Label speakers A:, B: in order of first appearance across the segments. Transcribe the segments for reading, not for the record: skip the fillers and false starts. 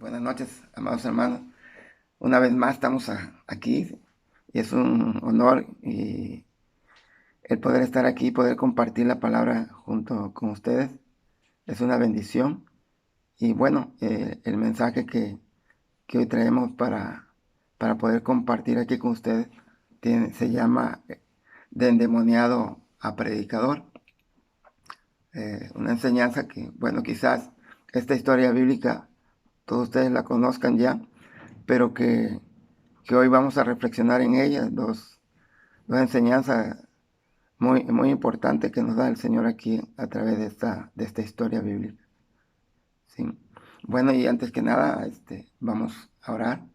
A: Buenas noches, amados hermanos. Una vez más estamos aquí y es un honor y el poder estar aquí y poder compartir la palabra junto con ustedes. Es una bendición. Y bueno, el mensaje que hoy traemos para poder compartir aquí con ustedes se llama De endemoniado a predicador. Una enseñanza que, bueno, quizás esta historia bíblica todos ustedes la conozcan ya, pero que hoy vamos a reflexionar en ella, dos enseñanzas muy importantes que nos da el Señor aquí a través de esta historia bíblica. ¿Sí? Bueno, y antes que nada, vamos a orar.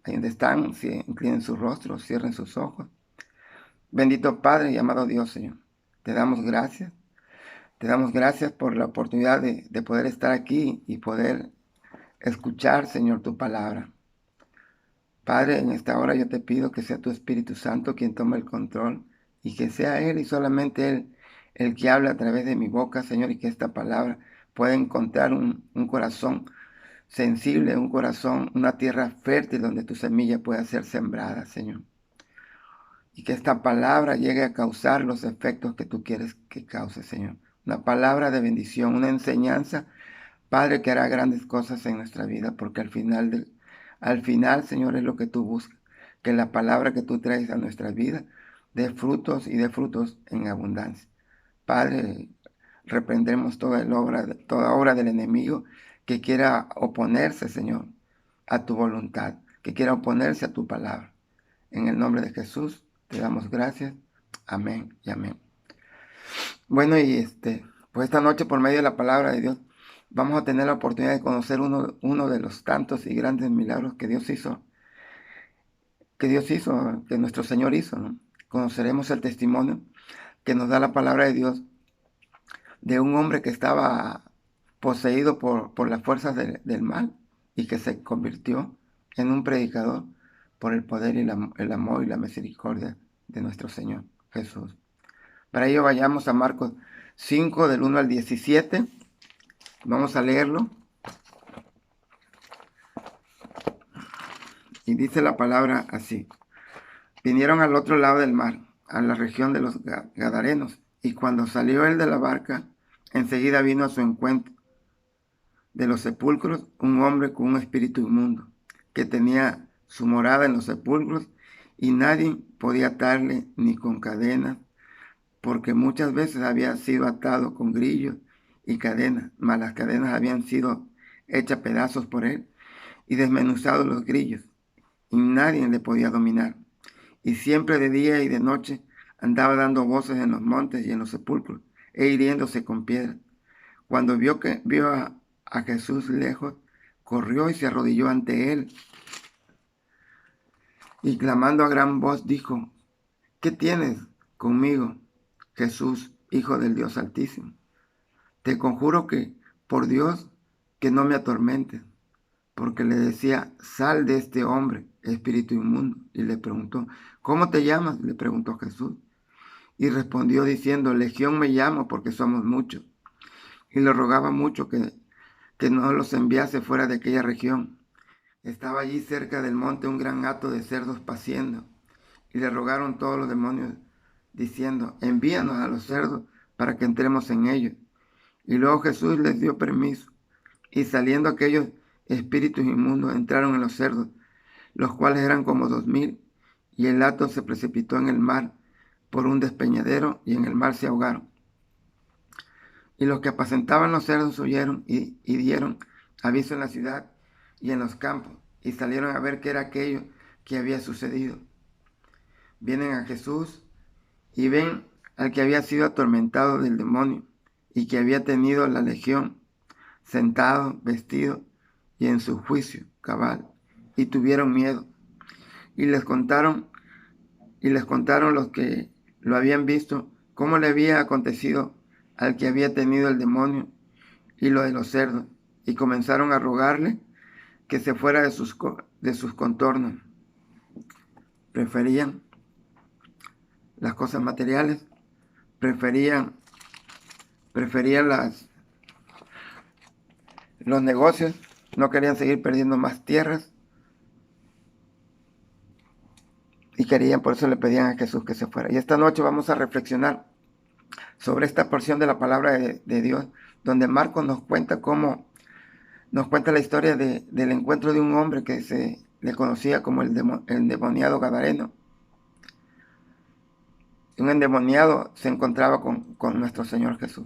A: Ahí donde están, si inclinen sus rostros, cierren sus ojos. Bendito Padre y amado Dios, Señor, te damos gracias. Te damos gracias por la oportunidad de poder estar aquí y poder escuchar, Señor, tu palabra. Padre, en esta hora yo te pido que sea tu Espíritu Santo quien tome el control y que sea Él y solamente Él el que habla a través de mi boca, Señor, y que esta palabra pueda encontrar un corazón sensible, un corazón, una tierra fértil donde tu semilla pueda ser sembrada, Señor. Y que esta palabra llegue a causar los efectos que tú quieres que cause, Señor. Una palabra de bendición, una enseñanza, Padre, que hará grandes cosas en nuestra vida, porque al final, Señor, es lo que tú buscas, que la palabra que tú traes a nuestra vida dé frutos y dé frutos en abundancia. Padre, reprendemos toda obra del enemigo que quiera oponerse, Señor, a tu voluntad, que quiera oponerse a tu palabra. En el nombre de Jesús te damos gracias. Amén y amén. Bueno, y pues esta noche por medio de la palabra de Dios vamos a tener la oportunidad de conocer uno de los tantos y grandes milagros que nuestro Señor hizo, ¿no? Conoceremos el testimonio que nos da la palabra de Dios de un hombre que estaba poseído por las fuerzas del mal y que se convirtió en un predicador por el poder y el amor y la misericordia de nuestro Señor Jesús. Para ello vayamos a Marcos 5 del 1 al 17. Vamos a leerlo. Y dice la palabra así. Vinieron al otro lado del mar, a la región de los Gadarenos, y cuando salió él de la barca, enseguida vino a su encuentro de los sepulcros un hombre con un espíritu inmundo, que tenía su morada en los sepulcros, y nadie podía atarle ni con cadenas, porque muchas veces había sido atado con grillos y cadenas, mas las cadenas habían sido hechas pedazos por él y desmenuzados los grillos, y nadie le podía dominar. Y siempre de día y de noche andaba dando voces en los montes y en los sepulcros, e hiriéndose con piedras. Cuando vio a Jesús lejos, corrió y se arrodilló ante él, y clamando a gran voz dijo, ¿qué tienes conmigo, Jesús, Hijo del Dios Altísimo? Te conjuro que, por Dios, que no me atormentes. Porque le decía, sal de este hombre, espíritu inmundo. Y le preguntó, ¿cómo te llamas? Le preguntó Jesús. Y respondió diciendo, Legión me llamo porque somos muchos. Y le rogaba mucho que no los enviase fuera de aquella región. Estaba allí cerca del monte un gran hato de cerdos paciendo. Y le rogaron todos los demonios, diciendo, envíanos a los cerdos para que entremos en ellos. Y luego Jesús les dio permiso. Y saliendo aquellos espíritus inmundos entraron en los cerdos, los cuales eran como 2000, y el hato se precipitó en el mar por un despeñadero, y en el mar se ahogaron. Y los que apacentaban los cerdos huyeron y dieron aviso en la ciudad y en los campos, y salieron a ver qué era aquello que había sucedido. Vienen a Jesús y ven al que había sido atormentado del demonio y que había tenido la legión, sentado, vestido y en su juicio cabal, y tuvieron miedo. Y les contaron los que lo habían visto cómo le había acontecido al que había tenido el demonio y lo de los cerdos, y comenzaron a rogarle que se fuera de sus contornos. Preferían las cosas materiales, preferían los negocios, no querían seguir perdiendo más tierras y querían, por eso le pedían a Jesús que se fuera. Y esta noche vamos a reflexionar sobre esta porción de la palabra de Dios, donde Marcos nos cuenta cómo, nos cuenta la historia del encuentro de un hombre que se le conocía como el endemoniado Gadareno. Un endemoniado se encontraba con nuestro Señor Jesús.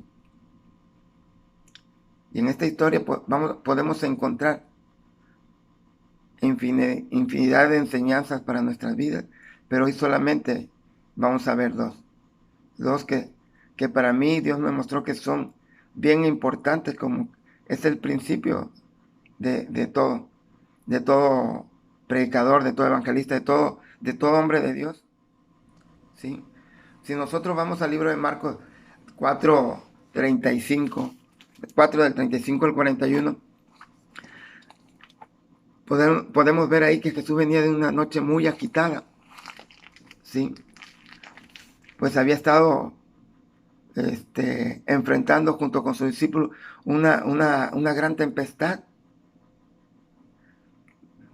A: Y en esta historia podemos encontrar infinidad de enseñanzas para nuestras vidas, pero hoy solamente vamos a ver dos. Dos que para mí Dios me mostró que son bien importantes, como es el principio de todo predicador, de todo evangelista, de todo hombre de Dios. ¿Sí? Si nosotros vamos al libro de Marcos 4:35, 4 del 35 al 41, podemos ver ahí que Jesús venía de una noche muy agitada. ¿Sí? Pues había estado enfrentando junto con sus discípulos una gran tempestad.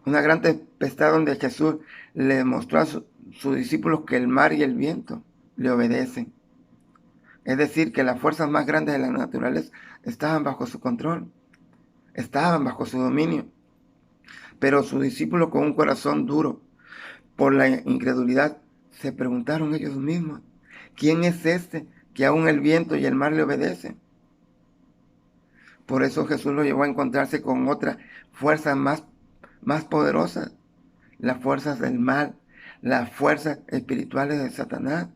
A: Una gran tempestad donde Jesús le mostró a sus discípulos que el mar y el viento le obedecen. Es decir, que las fuerzas más grandes de la naturaleza estaban bajo su control, estaban bajo su dominio. Pero sus discípulos, con un corazón duro por la incredulidad, se preguntaron ellos mismos: ¿quién es este que aún el viento y el mar le obedecen? Por eso Jesús lo llevó a encontrarse con otras fuerzas más poderosas, las fuerzas del mal, las fuerzas espirituales de Satanás.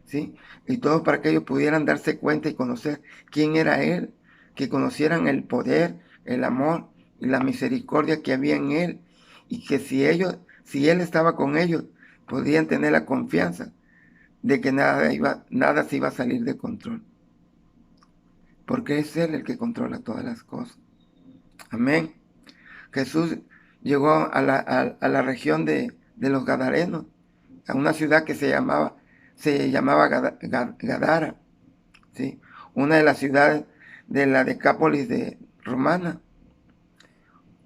A: ¿Sí? Y todo para que ellos pudieran darse cuenta y conocer quién era Él, que conocieran el poder, el amor y la misericordia que había en Él, y que si Él estaba con ellos, podían tener la confianza de que nada se iba a salir de control, porque es Él el que controla todas las cosas. Amén. Jesús llegó a la región de los Gadarenos, a una ciudad que se llamaba Gadara, ¿sí? Una de las ciudades de la Decápolis romana,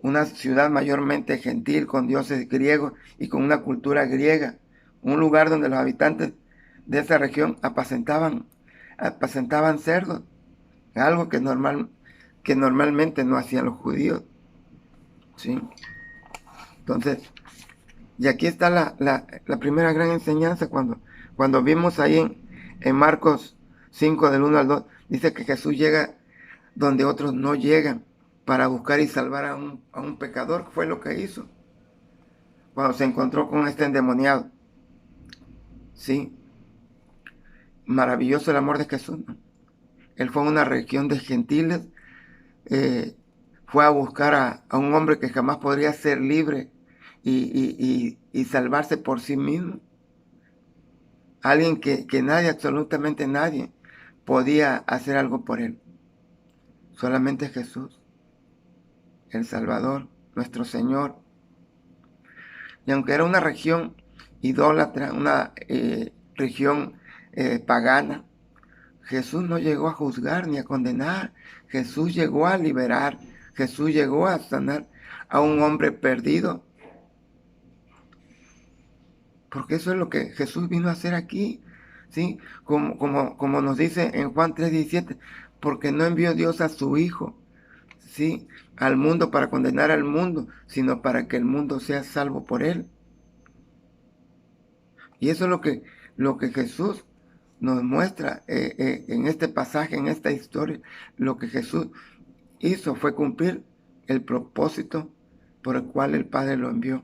A: una ciudad mayormente gentil, con dioses griegos y con una cultura griega, un lugar donde los habitantes de esa región apacentaban cerdos, algo que normalmente no hacían los judíos, ¿sí? Entonces, y aquí está la primera gran enseñanza cuando vimos ahí en Marcos 5 del 1 al 2, dice que Jesús llega donde otros no llegan para buscar y salvar a un pecador. Fue lo que hizo cuando se encontró con este endemoniado. Sí, maravilloso el amor de Jesús, ¿no? Él fue a una región de gentiles, fue a buscar a un hombre que jamás podría ser libre y salvarse por sí mismo. Alguien que nadie, absolutamente nadie, podía hacer algo por él. Solamente Jesús, el Salvador, nuestro Señor. Y aunque era una región idólatra, una región pagana, Jesús no llegó a juzgar ni a condenar. Jesús llegó a liberar. Jesús llegó a sanar a un hombre perdido. Porque eso es lo que Jesús vino a hacer aquí, ¿sí? Como nos dice en Juan 3:17, porque no envió Dios a su Hijo, ¿sí?, al mundo para condenar al mundo, sino para que el mundo sea salvo por él. Y eso es lo que Jesús nos muestra en este pasaje, en esta historia. Lo que Jesús hizo fue cumplir el propósito por el cual el Padre lo envió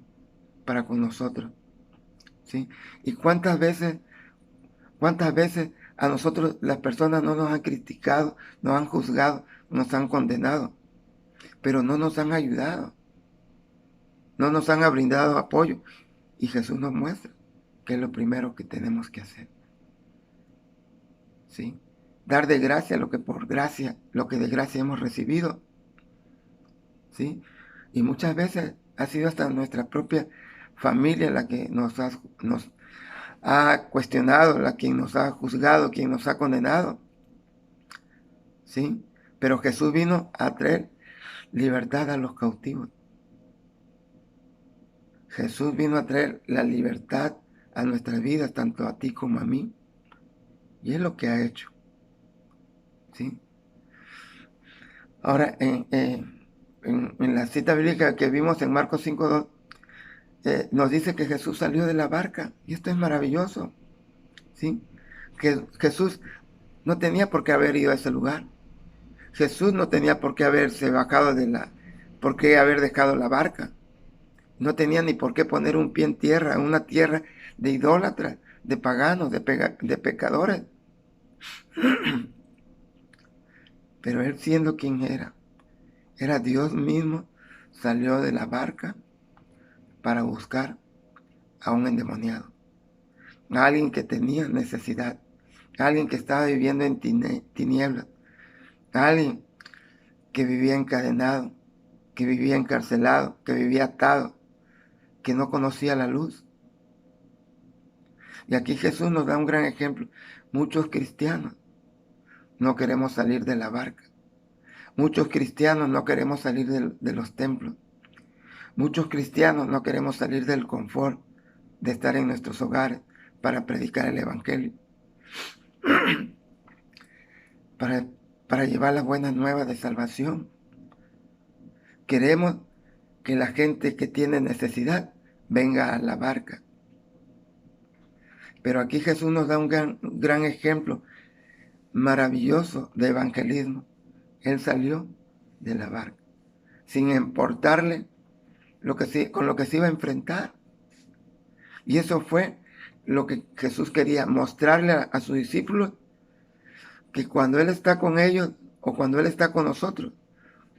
A: para con nosotros, ¿sí? ¿Y cuántas veces a nosotros las personas no nos han criticado, nos han juzgado, nos han condenado, pero no nos han ayudado, no nos han brindado apoyo? Y Jesús nos muestra que es lo primero que tenemos que hacer, ¿sí? Dar de gracia lo que de gracia hemos recibido, ¿sí? Y muchas veces ha sido hasta nuestra propia familia la que nos ha cuestionado, quien nos ha juzgado, quien nos ha condenado, ¿sí? Pero Jesús vino a traer libertad a los cautivos. Jesús vino a traer la libertad a nuestras vidas, tanto a ti como a mí. Y es lo que ha hecho. ¿Sí? Ahora, en la cita bíblica que vimos en Marcos 5:2, nos dice que Jesús salió de la barca. Y esto es maravilloso. ¿Sí? Que Jesús no tenía por qué haber ido a ese lugar. Jesús no tenía por qué haberse bajado por qué haber dejado la barca. No tenía ni por qué poner un pie en tierra, una tierra de idólatras, de paganos, de pecadores. Pero él, siendo quien era Dios mismo, salió de la barca para buscar a un endemoniado, a alguien que tenía necesidad, a alguien que estaba viviendo en tinieblas, a alguien que vivía encadenado, que vivía encarcelado, que vivía atado, que no conocía la luz. Y aquí Jesús nos da un gran ejemplo. Muchos cristianos no queremos salir de la barca. Muchos cristianos no queremos salir de los templos. Muchos cristianos no queremos salir del confort de estar en nuestros hogares para predicar el Evangelio, para llevar las buenas nuevas de salvación. Queremos que la gente que tiene necesidad venga a la barca. Pero aquí Jesús nos da un gran ejemplo maravilloso de evangelismo. Él salió de la barca, sin importarle con lo que se iba a enfrentar. Y eso fue lo que Jesús quería, mostrarle a sus discípulos, que cuando Él está con ellos o cuando Él está con nosotros,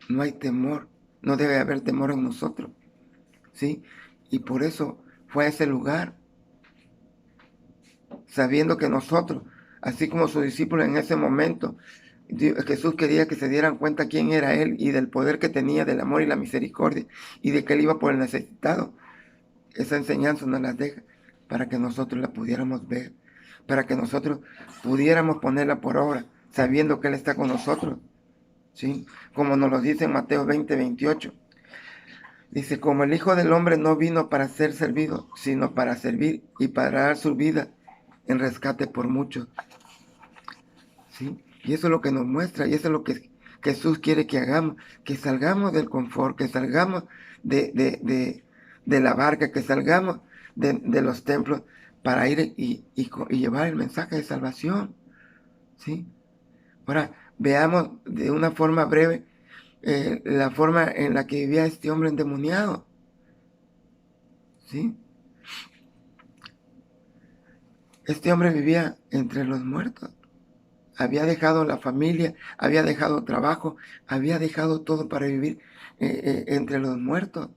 A: no hay temor, no debe haber temor en nosotros. ¿Sí? Y por eso fue a ese lugar, sabiendo que nosotros, así como sus discípulos en ese momento, Jesús quería que se dieran cuenta quién era Él y del poder que tenía, del amor y la misericordia, y de que Él iba por el necesitado. Esa enseñanza nos la deja para que nosotros la pudiéramos ver, para que nosotros pudiéramos ponerla por obra, sabiendo que Él está con nosotros. ¿Sí? Como nos lo dice en Mateo 20:28. Dice, como el Hijo del Hombre no vino para ser servido, sino para servir y para dar su vida en rescate por muchos. ¿Sí? Y eso es lo que nos muestra, y eso es lo que Jesús quiere que hagamos, que salgamos del confort, que salgamos de la barca, que salgamos de los templos para ir y llevar el mensaje de salvación. ¿Sí? Ahora, veamos de una forma breve la forma en la que vivía este hombre endemoniado. ¿Sí? Este hombre vivía entre los muertos. Había dejado la familia, había dejado trabajo, había dejado todo para vivir entre los muertos.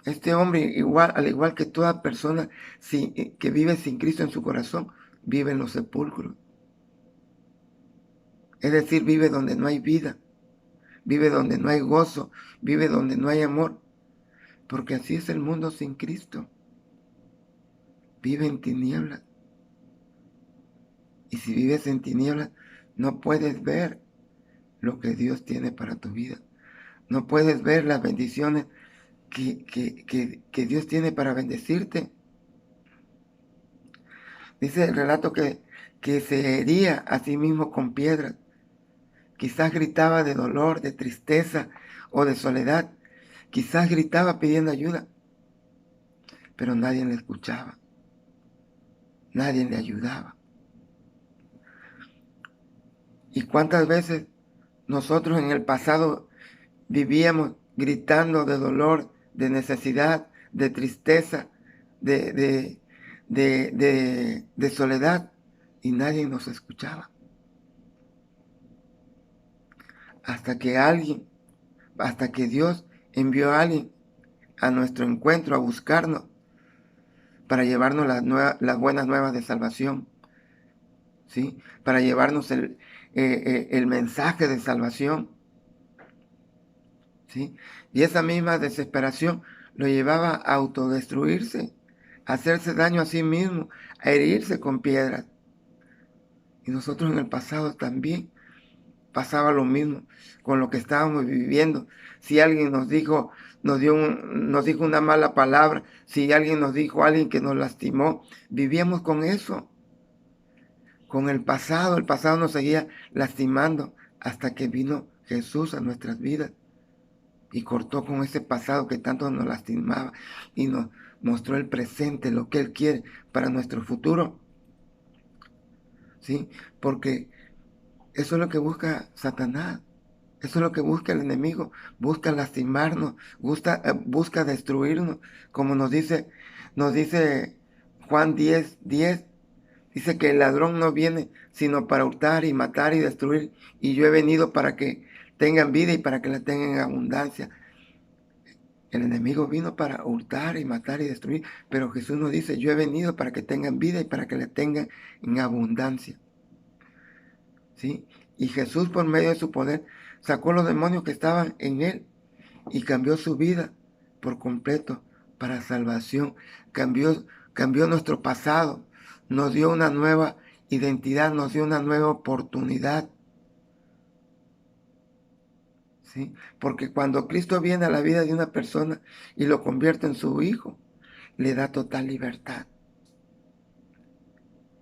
A: Este hombre, al igual que toda persona que vive sin Cristo en su corazón, vive en los sepulcros. Es decir, vive donde no hay vida, vive donde no hay gozo, vive donde no hay amor, porque así es el mundo sin Cristo. Vive en tinieblas. Y si vives en tinieblas, no puedes ver lo que Dios tiene para tu vida. No puedes ver las bendiciones que Dios tiene para bendecirte. Dice el relato que se hería a sí mismo con piedras. Quizás gritaba de dolor, de tristeza o de soledad. Quizás gritaba pidiendo ayuda. Pero nadie le escuchaba. Nadie le ayudaba. ¿Y cuántas veces nosotros en el pasado vivíamos gritando de dolor, de necesidad, de tristeza, de soledad, y nadie nos escuchaba? Hasta que Dios envió a alguien a nuestro encuentro, a buscarnos, para llevarnos las buenas nuevas de salvación, ¿sí? Para llevarnos el mensaje de salvación, ¿sí? Y esa misma desesperación lo llevaba a autodestruirse, a hacerse daño a sí mismo, a herirse con piedras. Y nosotros en el pasado también pasaba lo mismo con lo que estábamos viviendo. Si alguien nos dijo, nos dijo una mala palabra, si alguien nos dijo, alguien que nos lastimó, vivíamos con eso, con el pasado nos seguía lastimando hasta que vino Jesús a nuestras vidas y cortó con ese pasado que tanto nos lastimaba y nos mostró el presente, lo que Él quiere para nuestro futuro. ¿Sí? Porque eso es lo que busca Satanás. Eso es lo que busca el enemigo. Busca lastimarnos, busca destruirnos. Como nos dice Juan 10:10. Dice que el ladrón no viene sino para hurtar y matar y destruir. Y yo he venido para que tengan vida y para que la tengan en abundancia. El enemigo vino para hurtar y matar y destruir. Pero Jesús nos dice, yo he venido para que tengan vida y para que la tengan en abundancia. ¿Sí? Y Jesús, por medio de su poder, sacó los demonios que estaban en él y cambió su vida por completo para salvación. Cambió nuestro pasado, nos dio una nueva identidad, nos dio una nueva oportunidad. ¿Sí? Porque cuando Cristo viene a la vida de una persona y lo convierte en su hijo, le da total libertad.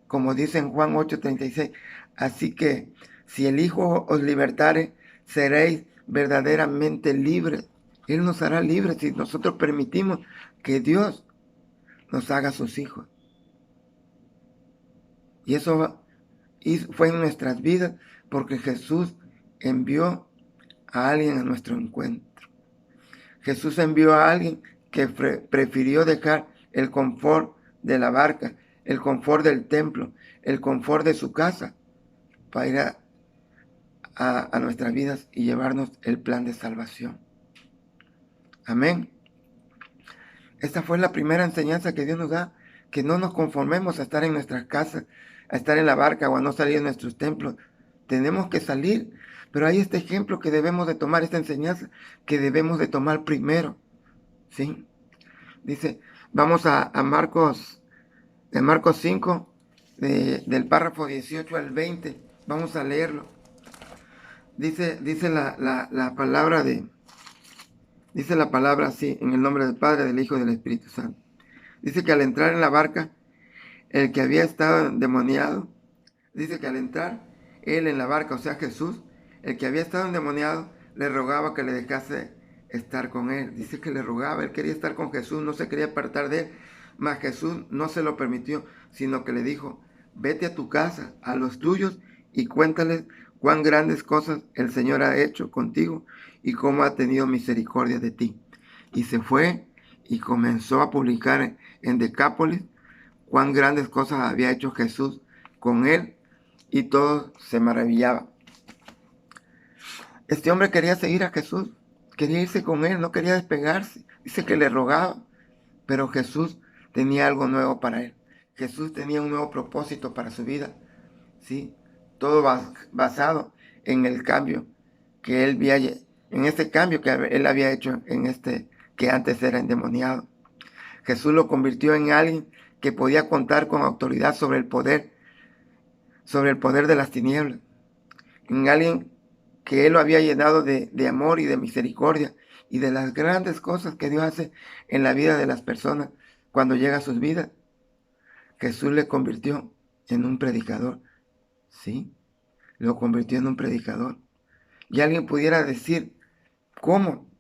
A: Como dice en Juan 8:36, así que si el Hijo os libertare, seréis verdaderamente libres. Él nos hará libres si nosotros permitimos que Dios nos haga sus hijos. Y eso fue en nuestras vidas porque Jesús envió a alguien a nuestro encuentro. Jesús envió a alguien que prefirió dejar el confort de la barca, el confort del templo, el confort de su casa, para ir a nuestras vidas y llevarnos el plan de salvación. Amén. Esta fue la primera enseñanza que Dios nos da, que no nos conformemos a estar en nuestras casas, a estar en la barca o a no salir de nuestros templos. Tenemos que salir, pero hay este ejemplo que debemos de tomar, esta enseñanza que debemos de tomar primero. ¿Sí? Dice, vamos a Marcos, de Marcos 5, del párrafo 18 al 20. Vamos a leerlo. Dice la palabra dice la palabra así, en el nombre del Padre, del Hijo y del Espíritu Santo. Dice que al entrar en la barca, el que había estado endemoniado, dice que al entrar él en la barca, o sea Jesús, el que había estado endemoniado, le rogaba que le dejase estar con él. Dice que le rogaba, él quería estar con Jesús, no se quería apartar de él, mas Jesús no se lo permitió, sino que le dijo, vete a tu casa, a los tuyos, y cuéntales cuán grandes cosas el Señor ha hecho contigo y cómo ha tenido misericordia de ti. Y se fue y comenzó a publicar en Decápolis cuán grandes cosas había hecho Jesús con él, y todos se maravillaban. Este hombre quería seguir a Jesús, quería irse con él, no quería despegarse. Dice que le rogaba, pero Jesús tenía algo nuevo para él. Jesús tenía un nuevo propósito para su vida, ¿sí? Todo basado en el cambio que él había, en este cambio que él había hecho en este que antes era endemoniado. Jesús lo convirtió en alguien que podía contar con autoridad sobre el poder de las tinieblas, en alguien que él lo había llenado de amor y de misericordia y de las grandes cosas que Dios hace en la vida de las personas cuando llega a sus vidas. Jesús le convirtió en un predicador, ¿sí? Lo convirtió en un predicador. Y alguien pudiera decir, ¿cómo?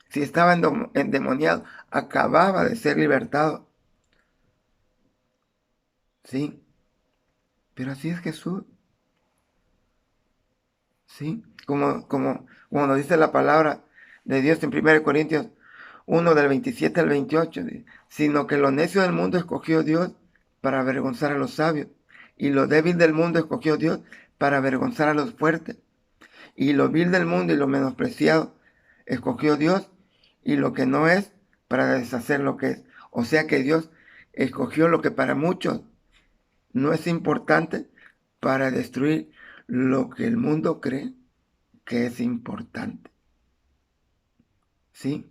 A: Si estaba endemoniado, acababa de ser libertado, ¿sí? Pero así es Jesús, ¿sí? Como nos dice la palabra de Dios en 1 Corintios 1, del 27 al 28, sino que lo necio del mundo escogió Dios para avergonzar a los sabios, y lo débil del mundo escogió Dios para avergonzar a los fuertes, y lo vil del mundo y lo menospreciado escogió Dios, y lo que no es para deshacer lo que es. O sea que Dios escogió lo que para muchos no es importante para destruir lo que el mundo cree que es importante. ¿Sí?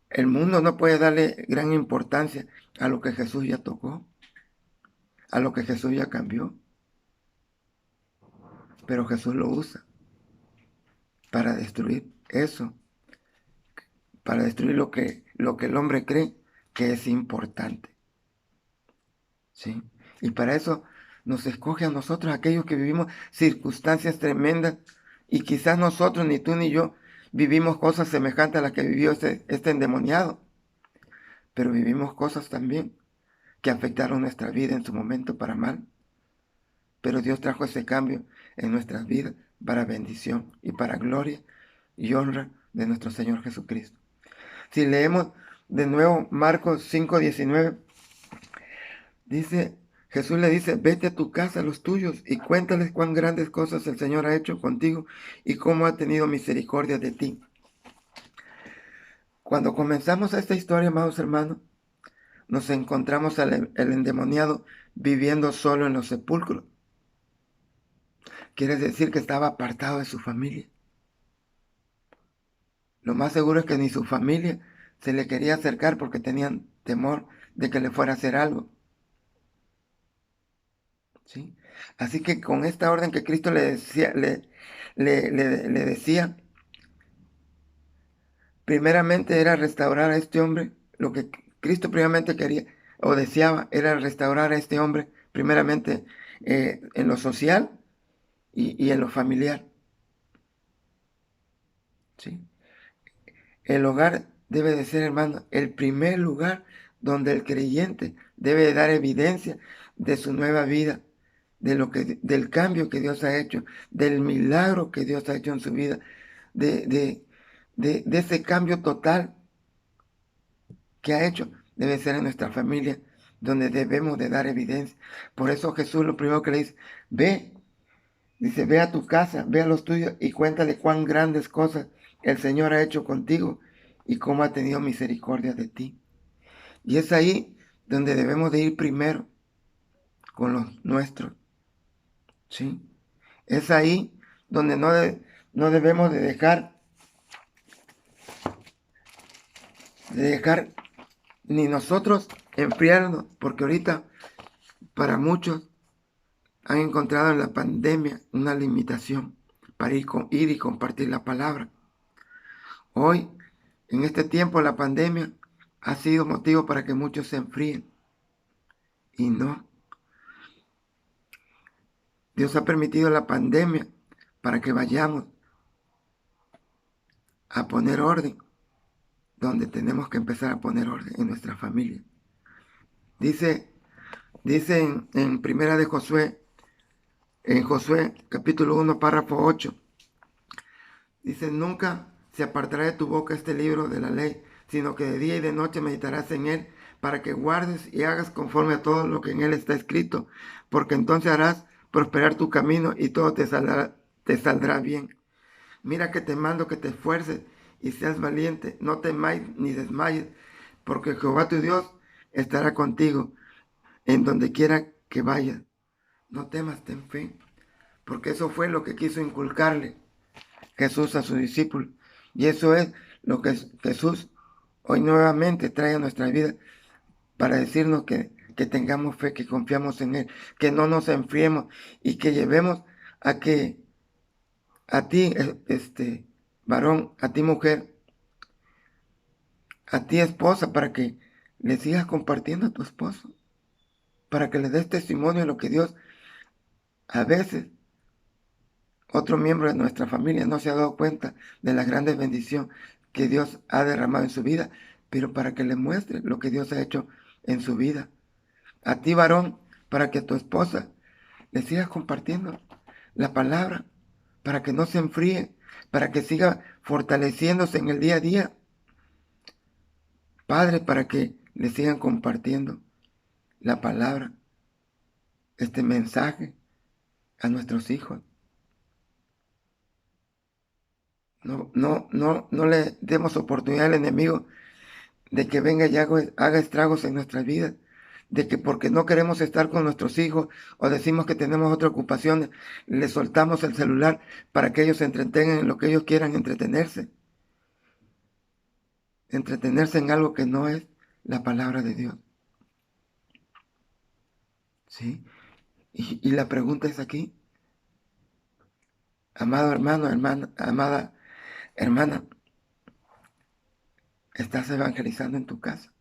A: El mundo no puede darle gran importancia a lo que Jesús ya tocó, a lo que Jesús ya cambió. pero Jesús lo usa para destruir eso, para destruir lo que el hombre cree que es importante, ¿sí? Y para eso nos escoge a nosotros, aquellos que vivimos circunstancias tremendas, y quizás nosotros, ni tú ni yo, vivimos cosas semejantes a las que vivió este endemoniado, pero vivimos cosas también que afectaron nuestra vida en su momento para mal. Pero Dios trajo ese cambio en nuestras vidas para bendición y para gloria y honra de nuestro Señor Jesucristo. Si leemos de nuevo Marcos 5:19, dice, Jesús le dice, vete a tu casa, a los tuyos, y cuéntales cuán grandes cosas el Señor ha hecho contigo y cómo ha tenido misericordia de ti. Cuando comenzamos esta historia, amados hermanos, nos encontramos el endemoniado viviendo solo en los sepulcros. Quiere decir que estaba apartado de su familia. Lo más seguro es que ni su familia se le quería acercar porque tenían temor de que le fuera a hacer algo, ¿sí? Así que con esta orden que Cristo le decía, le decía, primeramente era restaurar a este hombre. Lo que Cristo primeramente quería o deseaba era restaurar a este hombre, primeramente en lo social y en lo familiar, ¿sí? El hogar debe de ser, hermano, el primer lugar donde el creyente debe de dar evidencia de su nueva vida, del cambio que Dios ha hecho, del milagro que Dios ha hecho en su vida, de, de, de ese cambio total que ha hecho. Debe ser en nuestra familia donde debemos de dar evidencia. Por eso Jesús lo primero que le dice, dice, ve a tu casa, ve a los tuyos y cuéntale cuán grandes cosas el Señor ha hecho contigo y cómo ha tenido misericordia de ti. Y es ahí donde debemos de ir primero con los nuestros, ¿sí? Es ahí donde no debemos de dejar ni nosotros enfriarnos, porque ahorita para muchos han encontrado en la pandemia una limitación para ir y compartir la palabra. Hoy, en este tiempo, la pandemia ha sido motivo para que muchos se enfríen. Y no. Dios ha permitido la pandemia para que vayamos a poner orden donde tenemos que empezar a poner orden en nuestra familia. Dice en Primera de Josué, en Josué capítulo 1, párrafo 8, dice, nunca se apartará de tu boca este libro de la ley, sino que de día y de noche meditarás en él, para que guardes y hagas conforme a todo lo que en él está escrito, porque entonces harás prosperar tu camino y todo te saldrá bien. Mira que te mando que te esfuerces y seas valiente, no temáis ni desmayes, porque Jehová tu Dios estará contigo en donde quiera que vayas. No temas, ten fe, porque eso fue lo que quiso inculcarle Jesús a sus discípulos. Y eso es lo que Jesús hoy nuevamente trae a nuestra vida para decirnos que tengamos fe, que confiamos en Él, que no nos enfriemos y que llevemos a que a ti, varón, a ti, mujer, a ti, esposa, para que le sigas compartiendo a tu esposo, para que le des testimonio de lo que Dios, a veces, otro miembro de nuestra familia no se ha dado cuenta de la grande bendición que Dios ha derramado en su vida, pero para que le muestre lo que Dios ha hecho en su vida. A ti, varón, para que a tu esposa le sigas compartiendo la palabra, para que no se enfríe, para que siga fortaleciéndose en el día a día. Padre, para que le sigan compartiendo la palabra, este mensaje a nuestros hijos. No le demos oportunidad al enemigo de que venga y haga estragos en nuestras vidas, de que porque no queremos estar con nuestros hijos o decimos que tenemos otras ocupaciones, les soltamos el celular para que ellos se entretengan en lo que ellos quieran entretenerse en algo que no es la palabra de Dios. ¿Sí? Y la pregunta es aquí, Amado hermano, hermana, amada hermana, estás evangelizando en tu casa,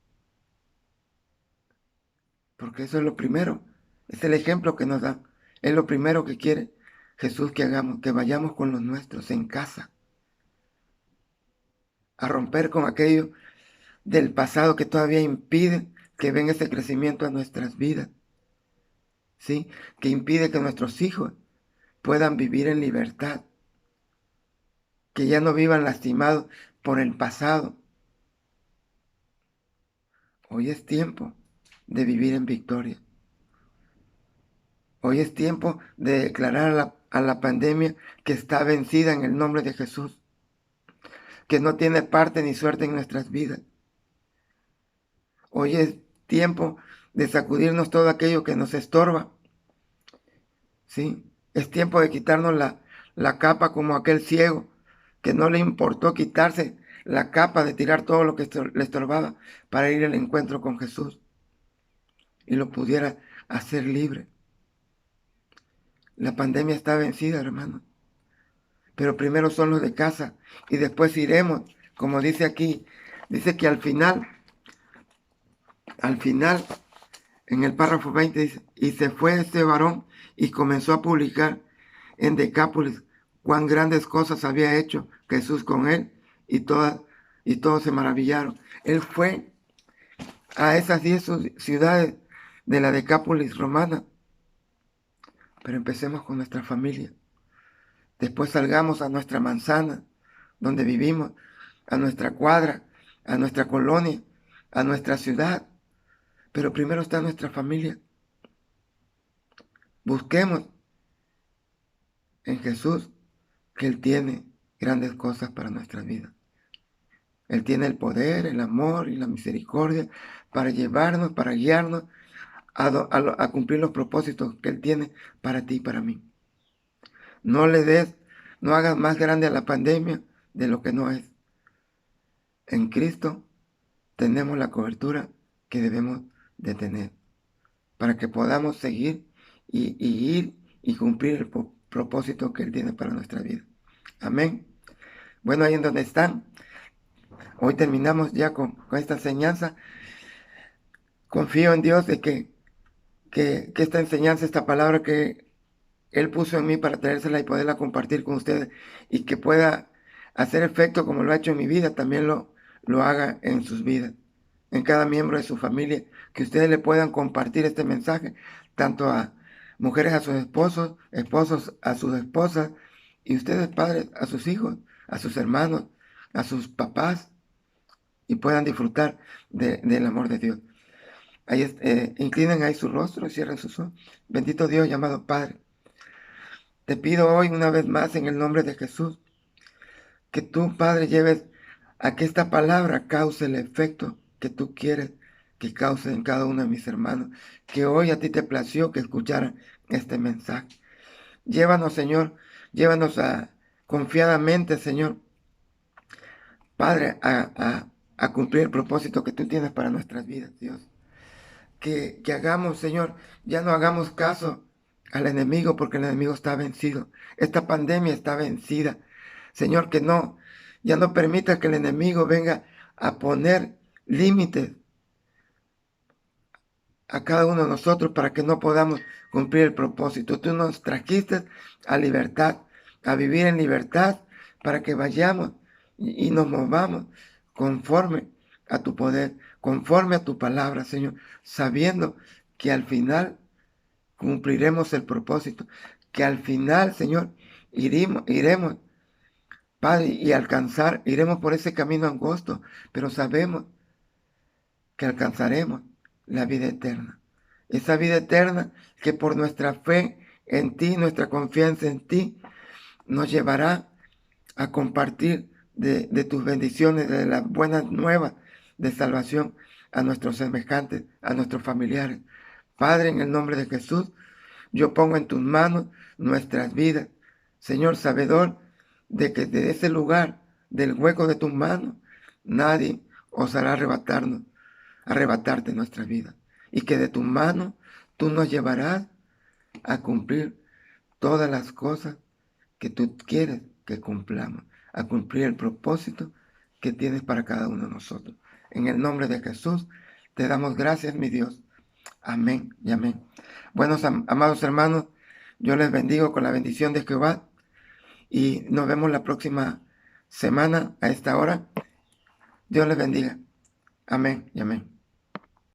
A: porque eso es lo primero, es el ejemplo que nos da, es lo primero que quiere Jesús que hagamos, que vayamos con los nuestros en casa, a romper con aquello del pasado que todavía impide que venga ese crecimiento a nuestras vidas, ¿sí? Que impide que nuestros hijos puedan vivir en libertad, que ya no vivan lastimados por el pasado. Hoy es tiempo de vivir en victoria. Hoy es tiempo de declarar a la pandemia que está vencida en el nombre de Jesús, que no tiene parte ni suerte en nuestras vidas. Hoy es tiempo de sacudirnos todo aquello que nos estorba, ¿sí? Es tiempo de quitarnos la capa como aquel ciego que no le importó quitarse la capa, de tirar todo lo que le estorbaba para ir al encuentro con Jesús y lo pudiera hacer libre. La pandemia está vencida, hermano. Pero primero son los de casa y después iremos, como dice aquí, dice que al final, en el párrafo 20 dice, y se fue este varón y comenzó a publicar en Decápolis cuán grandes cosas había hecho Jesús con él y, y todos se maravillaron. Él fue a esas 10 ciudades de la Decápolis romana, pero empecemos con nuestra familia. Después salgamos a nuestra manzana, donde vivimos, a nuestra cuadra, a nuestra colonia, a nuestra ciudad. Pero primero está nuestra familia. Busquemos en Jesús que Él tiene grandes cosas para nuestras vidas. Él tiene el poder, el amor y la misericordia para llevarnos, para guiarnos a cumplir los propósitos que Él tiene para ti y para mí. No le des, no hagas más grande a la pandemia de lo que no es. En Cristo tenemos la cobertura que debemos de tener para que podamos seguir y ir y cumplir el propósito que Él tiene para nuestra vida. Amén. Bueno, ahí en donde están, hoy terminamos ya con esta enseñanza. Confío en Dios de que esta enseñanza, esta palabra que Él puso en mí para traérsela y poderla compartir con ustedes y que pueda hacer efecto como lo ha hecho en mi vida, también lo haga en sus vidas, en cada miembro de su familia, que ustedes le puedan compartir este mensaje, tanto a mujeres a sus esposos, esposos a sus esposas, y ustedes padres a sus hijos, a sus hermanos, a sus papás, y puedan disfrutar del amor de Dios. Ahí inclinen ahí su rostro y cierren sus ojos. Bendito Dios llamado Padre. Te pido hoy una vez más en el nombre de Jesús que tú, Padre, lleves a que esta palabra cause el efecto que tú quieres que cause en cada uno de mis hermanos, que hoy a ti te plació que escucharan este mensaje. Llévanos, Señor, llévanos confiadamente, Señor, Padre, a cumplir el propósito que tú tienes para nuestras vidas, Dios. Que hagamos, Señor, ya no hagamos caso al enemigo porque el enemigo está vencido. Esta pandemia está vencida. Señor, que no, ya no permita que el enemigo venga a poner límites a cada uno de nosotros para que no podamos cumplir el propósito. Tú nos trajiste a libertad, a vivir en libertad, para que vayamos y nos movamos conforme a tu poder, conforme a tu palabra, Señor, sabiendo que al final cumpliremos el propósito, que al final, Señor, iremos, Padre, y iremos por ese camino angosto, pero sabemos que alcanzaremos la vida eterna. Esa vida eterna que por nuestra fe en ti, nuestra confianza en ti, nos llevará a compartir de tus bendiciones, de las buenas nuevas de salvación a nuestros semejantes, a nuestros familiares. Padre, en el nombre de Jesús, yo pongo en tus manos nuestras vidas. Señor, sabedor de que de ese lugar, del hueco de tus manos, nadie osará arrebatarte nuestra vida. Y que de tu mano tú nos llevarás a cumplir todas las cosas que tú quieres que cumplamos, a cumplir el propósito que tienes para cada uno de nosotros. En el nombre de Jesús, te damos gracias, mi Dios. Amén y amén. Buenos amados hermanos, yo les bendigo con la bendición de Jehová y nos vemos la próxima semana a esta hora. Dios les bendiga. Amén y amén.